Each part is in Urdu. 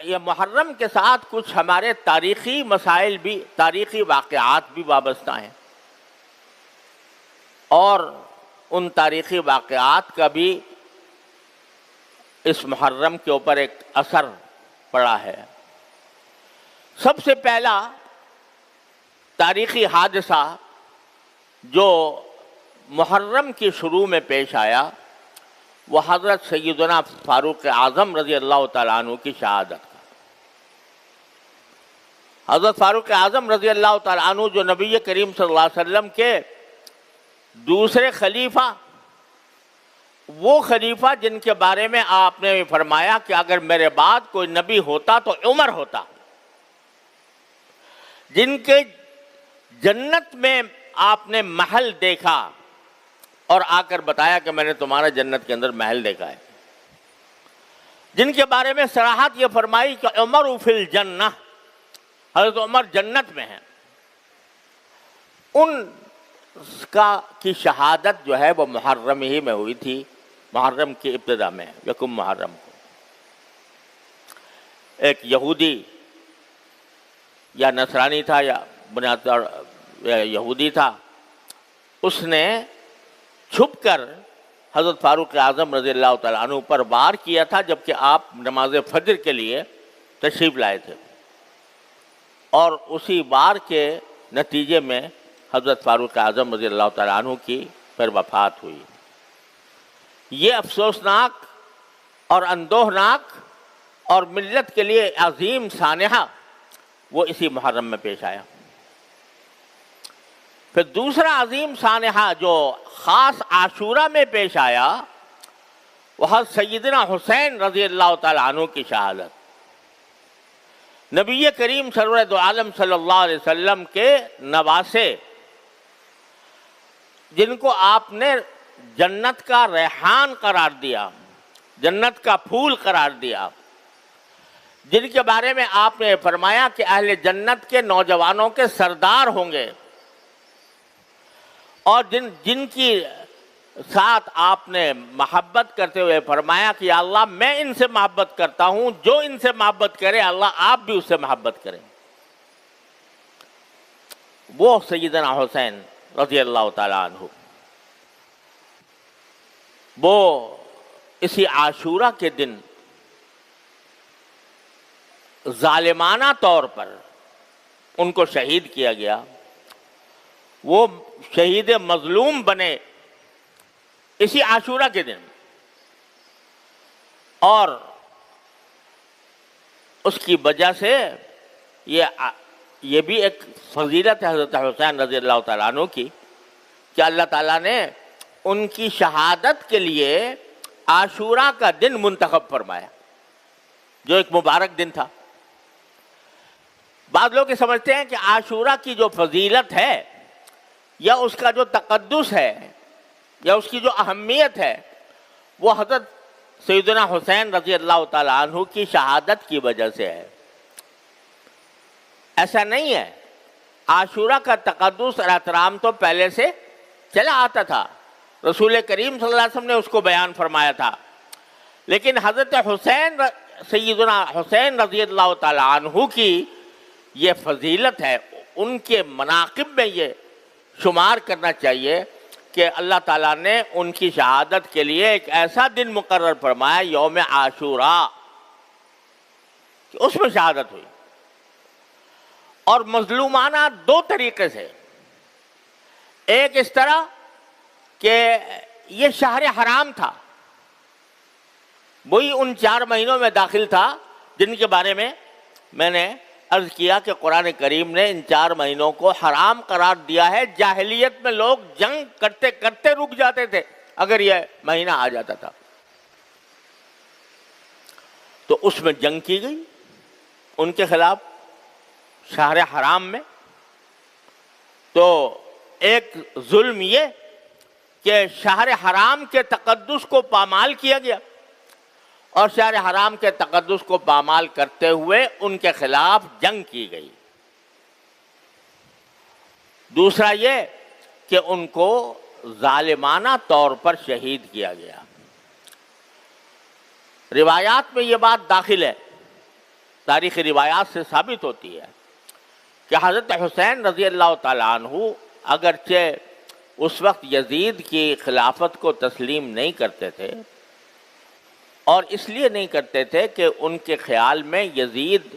یہ محرم کے ساتھ کچھ ہمارے تاریخی مسائل بھی، تاریخی واقعات بھی وابستہ ہیں، اور ان تاریخی واقعات کا بھی اس محرم کے اوپر ایک اثر پڑا ہے۔ سب سے پہلا تاریخی حادثہ جو محرم کی شروع میں پیش آیا وہ حضرت سیدنا فاروق اعظم رضی اللہ تعالیٰ عنہ کی شہادت کا۔ حضرت فاروق اعظم رضی اللہ تعالیٰ عنہ جو نبی کریم صلی اللہ علیہ وسلم کے دوسرے خلیفہ، وہ خلیفہ جن کے بارے میں آپ نے فرمایا کہ اگر میرے بعد کوئی نبی ہوتا تو عمر ہوتا، جن کے جنت میں آپ نے محل دیکھا اور آ کر بتایا کہ میں نے تمہارا جنت کے اندر محل دیکھا ہے، جن کے بارے میں صراحت یہ فرمائی کہ عمر فی الجنہ، حضرت عمر جنت میں ہیں، ان کی شہادت جو ہے وہ محرم ہی میں ہوئی تھی، محرم کی ابتدا میں، یکم محرم کو۔ ایک یہودی یا نصرانی تھا یا بنیاد طور یہودی تھا، اس نے چھپ کر حضرت فاروق اعظم رضی اللہ تعالیٰ عنہ پر وار کیا تھا جبکہ آپ نماز فجر کے لیے تشریف لائے تھے، اور اسی وار کے نتیجے میں حضرت فاروق اعظم رضی اللہ تعالیٰ عنہ کی پھر وفات ہوئی۔ یہ افسوسناک اور اندوہناک اور ملت کے لیے عظیم سانحہ وہ اسی محرم میں پیش آیا۔ پھر دوسرا عظیم سانحہ جو خاص عاشورہ میں پیش آیا وہ حضرت سیدنا حسین رضی اللہ تعالیٰ عنہ کی شہادت، نبی کریم سرور دو عالم صلی اللہ علیہ وسلم کے نواسے، جن کو آپ نے جنت کا ریحان قرار دیا، جنت کا پھول قرار دیا، جن کے بارے میں آپ نے فرمایا کہ اہل جنت کے نوجوانوں کے سردار ہوں گے، اور جن کی ساتھ آپ نے محبت کرتے ہوئے فرمایا کہ یا اللہ میں ان سے محبت کرتا ہوں، جو ان سے محبت کرے اللہ آپ بھی اس سے محبت کریں، وہ سیدنا حسین رضی اللہ تعالیٰ عنہ، وہ اسی عاشورہ کے دن ظالمانہ طور پر ان کو شہید کیا گیا، وہ شہید مظلوم بنے اسی عاشورہ کے دن، اور اس کی وجہ سے یہ بھی ایک فضیلت ہے حضرت حسین رضی اللہ تعالیٰ عنہ کی کہ اللہ تعالیٰ نے ان کی شہادت کے لیے عاشورہ کا دن منتخب فرمایا، جو ایک مبارک دن تھا۔ بعض لوگ یہ سمجھتے ہیں کہ عاشورہ کی جو فضیلت ہے یا اس کا جو تقدس ہے یا اس کی جو اہمیت ہے وہ حضرت سیدنا حسین رضی اللہ تعالیٰ عنہ کی شہادت کی وجہ سے ہے۔ ایسا نہیں ہے، عاشورہ کا تقدس اور احترام تو پہلے سے چلا آتا تھا، رسول کریم صلی اللہ علیہ وسلم نے اس کو بیان فرمایا تھا، لیکن حضرت حسین سیدنا حسین رضی اللہ تعالیٰ عنہ کی یہ فضیلت ہے، ان کے مناقب میں یہ شمار کرنا چاہیے کہ اللہ تعالیٰ نے ان کی شہادت کے لیے ایک ایسا دن مقرر فرمایا یوم عاشورہ کہ اس میں شہادت ہوئی، اور مظلومانہ دو طریقے سے، ایک اس طرح کہ یہ شہر حرام تھا، وہی ان 4 مہینوں میں داخل تھا جن کے بارے میں میں نے عرض کیا کہ قرآن کریم نے ان 4 مہینوں کو حرام قرار دیا ہے۔ جاہلیت میں لوگ جنگ کرتے کرتے رک جاتے تھے اگر یہ مہینہ آ جاتا تھا، تو اس میں جنگ کی گئی ان کے خلاف شہر حرام میں۔ تو ایک ظلم یہ کہ شہر حرام کے تقدس کو پامال کیا گیا، اور شہر حرام کے تقدس کو پامال کرتے ہوئے ان کے خلاف جنگ کی گئی۔ دوسرا یہ کہ ان کو ظالمانہ طور پر شہید کیا گیا۔ روایات میں یہ بات داخل ہے تاریخی روایات سے ثابت ہوتی ہے کہ حضرت حسین رضی اللہ تعالیٰ عنہ اگرچہ اس وقت یزید کی خلافت کو تسلیم نہیں کرتے تھے، اور اس لیے نہیں کرتے تھے کہ ان کے خیال میں یزید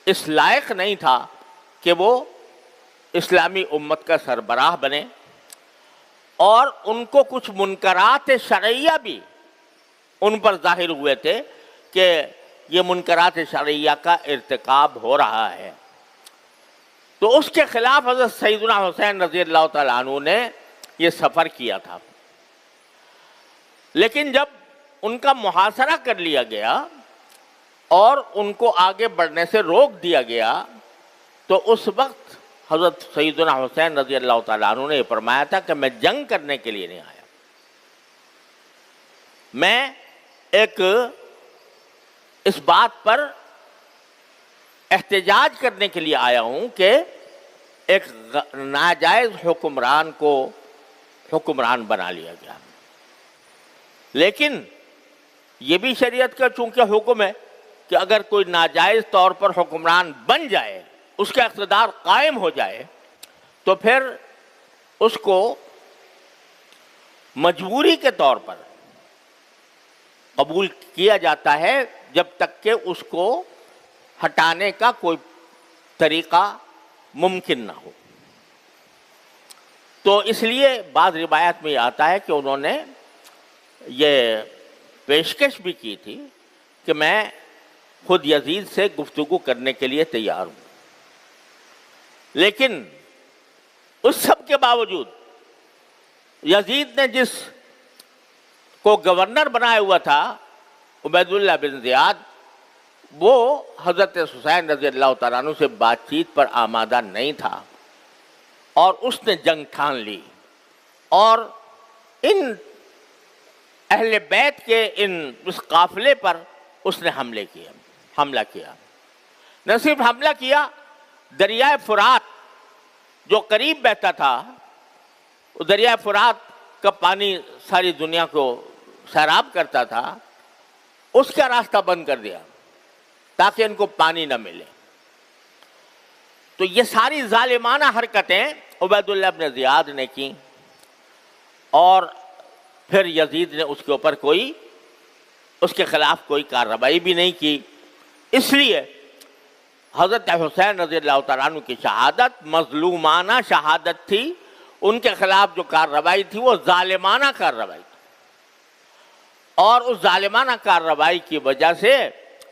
اس لائق نہیں تھا کہ وہ اسلامی امت کا سربراہ بنے، اور ان کو کچھ منکرات شرعیہ بھی ان پر ظاہر ہوئے تھے کہ یہ منکرات شرعیہ کا ارتکاب ہو رہا ہے، تو اس کے خلاف حضرت سیدنا حسین رضی اللہ تعالیٰ عنہ نے یہ سفر کیا تھا۔ لیکن جب ان کا محاصرہ کر لیا گیا اور ان کو آگے بڑھنے سے روک دیا گیا، تو اس وقت حضرت سیدنا حسین رضی اللہ تعالیٰ عنہ نے یہ فرمایا تھا کہ میں جنگ کرنے کے لیے نہیں آیا، میں ایک اس بات پر احتجاج کرنے کے لیے آیا ہوں کہ ایک ناجائز حکمران کو حکمران بنا لیا گیا۔ لیکن یہ بھی شریعت کا چونکہ حکم ہے کہ اگر کوئی ناجائز طور پر حکمران بن جائے، اس کا اقتدار قائم ہو جائے، تو پھر اس کو مجبوری کے طور پر قبول کیا جاتا ہے جب تک کہ اس کو ہٹانے کا کوئی طریقہ ممکن نہ ہو۔ تو اس لیے بعض روایات میں یہ آتا ہے کہ انہوں نے یہ پیشکش بھی کی تھی کہ میں خود یزید سے گفتگو کرنے کے لیے تیار ہوں، لیکن اس سب کے باوجود یزید نے جس کو گورنر بنایا ہوا تھا عبید اللہ بن زیاد، وہ حضرت حسین رضی اللہ تعالیٰ عنہ سے بات چیت پر آمادہ نہیں تھا، اور اس نے جنگ ٹھان لی، اور ان اہل بیت کے اس قافلے پر اس نے حملہ کیا۔ نہ صرف حملہ کیا، دریائے فرات جو قریب بہتا تھا، وہ دریائے فرات کا پانی ساری دنیا کو سیراب کرتا تھا، اس کا راستہ بند کر دیا تاکہ ان کو پانی نہ ملے۔ تو یہ ساری ظالمانہ حرکتیں عبید اللہ بن زیاد نے کی، اور پھر یزید نے اس کے اوپر اس کے خلاف کوئی کارروائی بھی نہیں کی۔ اس لیے حضرت حسین رضی اللہ تعالیٰ عنہ کی شہادت مظلومانہ شہادت تھی، ان کے خلاف جو کارروائی تھی وہ ظالمانہ کارروائی تھی، اور اس ظالمانہ کارروائی کی وجہ سے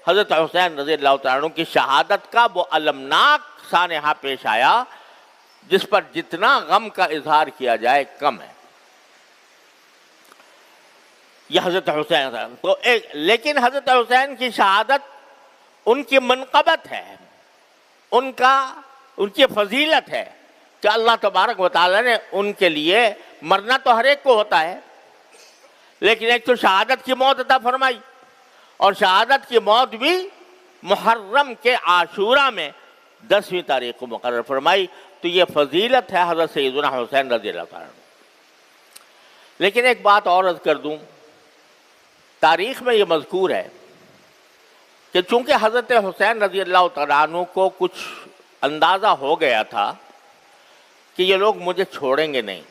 حضرت حسین رضی اللہ تعالیٰ عنہ کی شہادت کا وہ المناک سانحہ پیش آیا جس پر جتنا غم کا اظہار کیا جائے کم ہے۔ یہ حضرت حسین تو لیکن حضرت حسین کی شہادت ان کی منقبت ہے، ان کی فضیلت ہے کہ اللہ تبارک و تعالیٰ نے ان کے لیے، مرنا تو ہر ایک کو ہوتا ہے، لیکن ایک تو شہادت کی موت عطا فرمائی، اور شہادت کی موت بھی محرم کے عاشورہ میں 10ویں تاریخ کو مقرر فرمائی۔ تو یہ فضیلت ہے حضرت سیدنا حسین رضی اللہ تعالیٰ عنہ۔ لیکن ایک بات اور عرض کر دوں، تاریخ میں یہ مذکور ہے کہ چونکہ حضرت حسین رضی اللہ تعالیٰ عنہ کو کچھ اندازہ ہو گیا تھا کہ یہ لوگ مجھے چھوڑیں گے نہیں،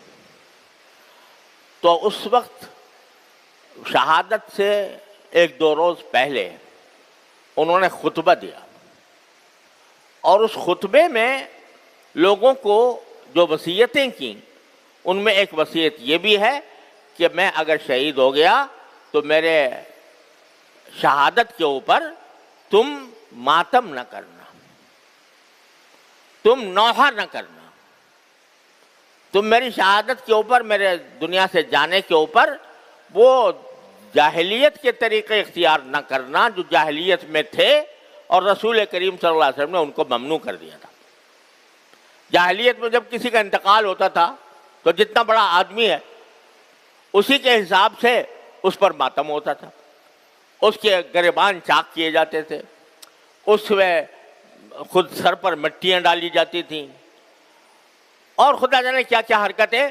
تو اس وقت شہادت سے 1-2 روز پہلے انہوں نے خطبہ دیا، اور اس خطبے میں لوگوں کو جو وصیتیں کی، ان میں ایک وصیت یہ بھی ہے کہ میں اگر شہید ہو گیا تو میرے شہادت کے اوپر تم ماتم نہ کرنا، تم نوحہ نہ کرنا، تم میری شہادت کے اوپر، میرے دنیا سے جانے کے اوپر وہ جاہلیت کے طریقے اختیار نہ کرنا جو جاہلیت میں تھے، اور رسول کریم صلی اللہ علیہ وسلم نے ان کو ممنوع کر دیا تھا۔ جاہلیت میں جب کسی کا انتقال ہوتا تھا تو جتنا بڑا آدمی ہے اسی کے حساب سے اس پر ماتم ہوتا تھا، اس کے گریبان چاک کیے جاتے تھے، اس میں خود سر پر مٹیاں ڈالی جاتی تھیں، اور خدا جانے کیا کیا حرکتیں،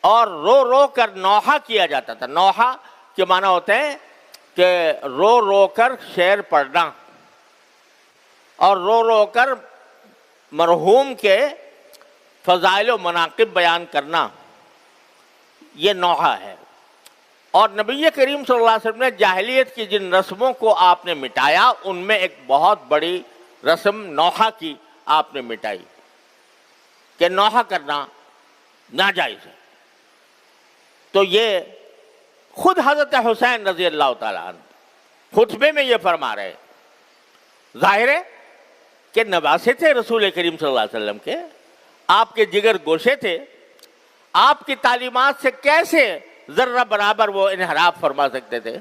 اور رو رو کر نوحہ کیا جاتا تھا۔ نوحہ کے معنی ہوتے ہیں کہ رو رو کر شعر پڑھنا، اور رو رو کر مرحوم کے فضائل و مناقب بیان کرنا یہ نوحہ ہے۔ اور نبی کریم صلی اللہ علیہ وسلم نے جاہلیت کی جن رسموں کو آپ نے مٹایا، ان میں ایک بہت بڑی رسم نوحہ کی آپ نے مٹائی، کہ نوحہ کرنا ناجائز ہے۔ تو یہ خود حضرت حسین رضی اللہ تعالیٰ عنہ خطبے میں یہ فرما رہے، ظاہر ہے کہ نواسے تھے رسول کریم صلی اللہ علیہ وسلم کے، آپ کے جگر گوشے تھے، آپ کی تعلیمات سے کیسے ذرہ برابر وہ انحراف فرما سکتے تھے؟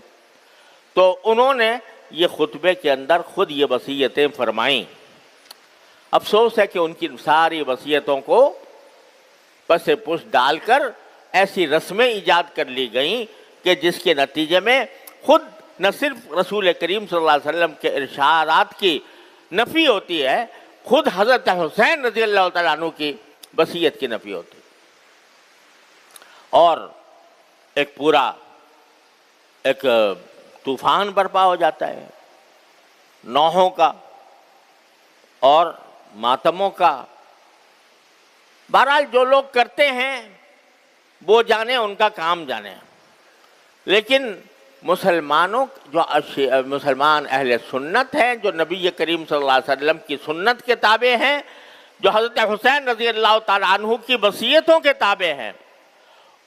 تو انہوں نے یہ خطبے کے اندر خود یہ وصیتیں فرمائیں۔ افسوس ہے کہ ان کی ساری وصیتوں کو پس پش ڈال کر ایسی رسمیں ایجاد کر لی گئیں کہ جس کے نتیجے میں خود نہ صرف رسول کریم صلی اللہ علیہ وسلم کے ارشادات کی نفی ہوتی ہے، خود حضرت حسین رضی اللہ تعالیٰ عنہ کی وصیت کی نفی ہوتی ہے، اور ایک پورا ایک طوفان برپا ہو جاتا ہے نوحوں کا اور ماتموں کا۔ بہرحال جو لوگ کرتے ہیں وہ جانے، ان کا کام جانے، لیکن مسلمانوں مسلمان اہل سنت ہیں، جو نبی کریم صلی اللہ علیہ وسلم کی سنت کے تابع ہیں، جو حضرت حسین رضی اللہ تعالیٰ عنہ کی وصیتوں کے تابع ہیں،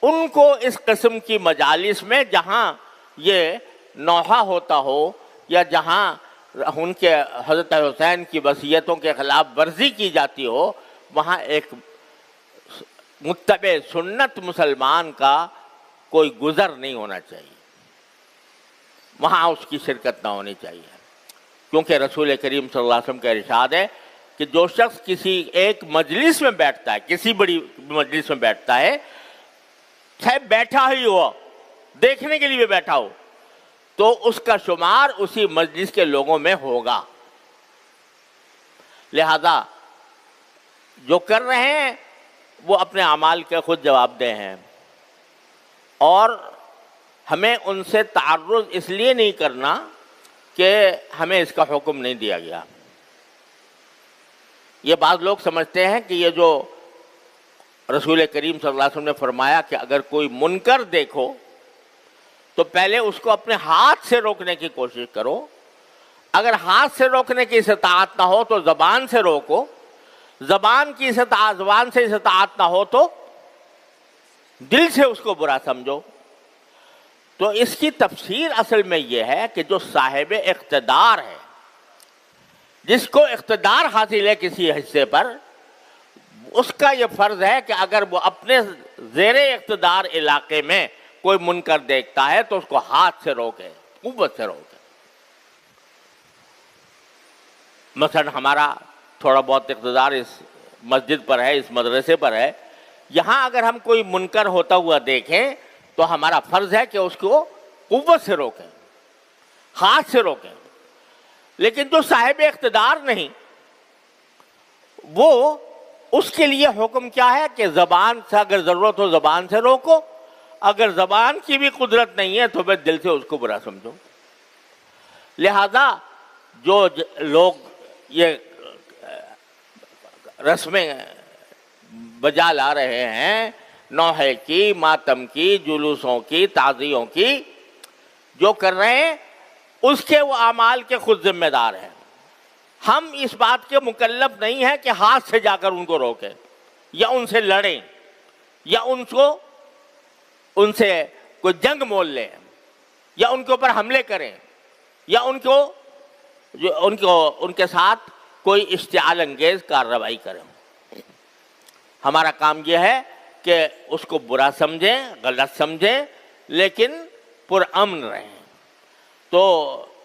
ان کو اس قسم کی مجالس میں جہاں یہ نوحہ ہوتا ہو یا جہاں ان کے حضرت حسین کی وصیتوں کے خلاف ورزی کی جاتی ہو، وہاں ایک متبع سنت مسلمان کا کوئی گزر نہیں ہونا چاہیے، وہاں اس کی شرکت نہ ہونی چاہیے، کیونکہ رسول کریم صلی اللہ علیہ وسلم کا ارشاد ہے کہ جو شخص کسی ایک مجلس میں بیٹھتا ہے، کسی بڑی مجلس میں بیٹھتا ہے، چاہے بیٹھا ہی ہوا، دیکھنے کے لیے بیٹھا ہو، تو اس کا شمار اسی مجلس کے لوگوں میں ہوگا۔ لہذا جو کر رہے ہیں وہ اپنے اعمال کے خود جواب دہ ہیں، اور ہمیں ان سے تعرض اس لیے نہیں کرنا کہ ہمیں اس کا حکم نہیں دیا گیا۔ یہ بعض لوگ سمجھتے ہیں کہ یہ جو رسول کریم صلی اللہ علیہ وسلم نے فرمایا کہ اگر کوئی منکر دیکھو تو پہلے اس کو اپنے ہاتھ سے روکنے کی کوشش کرو، اگر ہاتھ سے روکنے کی استطاعت نہ ہو تو زبان سے روکو، زبان سے استطاعت نہ ہو تو دل سے اس کو برا سمجھو۔ تو اس کی تفسیر اصل میں یہ ہے کہ جو صاحب اقتدار ہے، جس کو اقتدار حاصل ہے کسی حصے پر، اس کا یہ فرض ہے کہ اگر وہ اپنے زیر اقتدار علاقے میں کوئی منکر دیکھتا ہے تو اس کو ہاتھ سے روکے، قوت سے روکے۔ مثلا ہمارا تھوڑا بہت اقتدار اس مسجد پر ہے، اس مدرسے پر ہے، یہاں اگر ہم کوئی منکر ہوتا ہوا دیکھیں تو ہمارا فرض ہے کہ اس کو قوت سے روکیں، ہاتھ سے روکیں۔ لیکن جو صاحب اقتدار نہیں، وہ اس کے لیے حکم کیا ہے کہ زبان سے اگر ضرورت ہو زبان سے روکو، اگر زبان کی بھی قدرت نہیں ہے تو پھر دل سے اس کو برا سمجھو۔ لہذا جو لوگ یہ رسمیں بجا لا رہے ہیں، نوحے کی، ماتم کی، جلوسوں کی، تعزیوں کی، جو کر رہے ہیں اس کے وہ اعمال کے خود ذمہ دار ہیں۔ ہم اس بات کے مکلف نہیں ہیں کہ ہاتھ سے جا کر ان کو روکیں یا ان سے لڑیں یا ان سے کوئی جنگ مول لیں یا ان کے اوپر حملے کریں یا ان کے ساتھ کوئی اشتعال انگیز کارروائی کریں۔ ہمارا کام یہ ہے کہ اس کو برا سمجھیں، غلط سمجھیں، لیکن پرامن رہیں۔ تو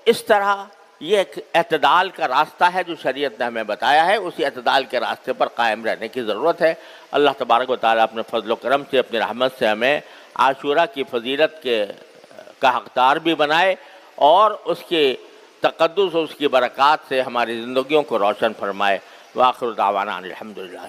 اس طرح یہ ایک اعتدال کا راستہ ہے جو شریعت نے ہمیں بتایا ہے، اسی اعتدال کے راستے پر قائم رہنے کی ضرورت ہے۔ اللہ تبارک و تعالیٰ اپنے فضل و کرم سے، اپنی رحمت سے ہمیں عاشورہ کی فضیلت کا حقدار بھی بنائے، اور اس کی تقدس اور اس کی برکات سے ہماری زندگیوں کو روشن فرمائے۔ وآخر دعوانا الحمدللہ۔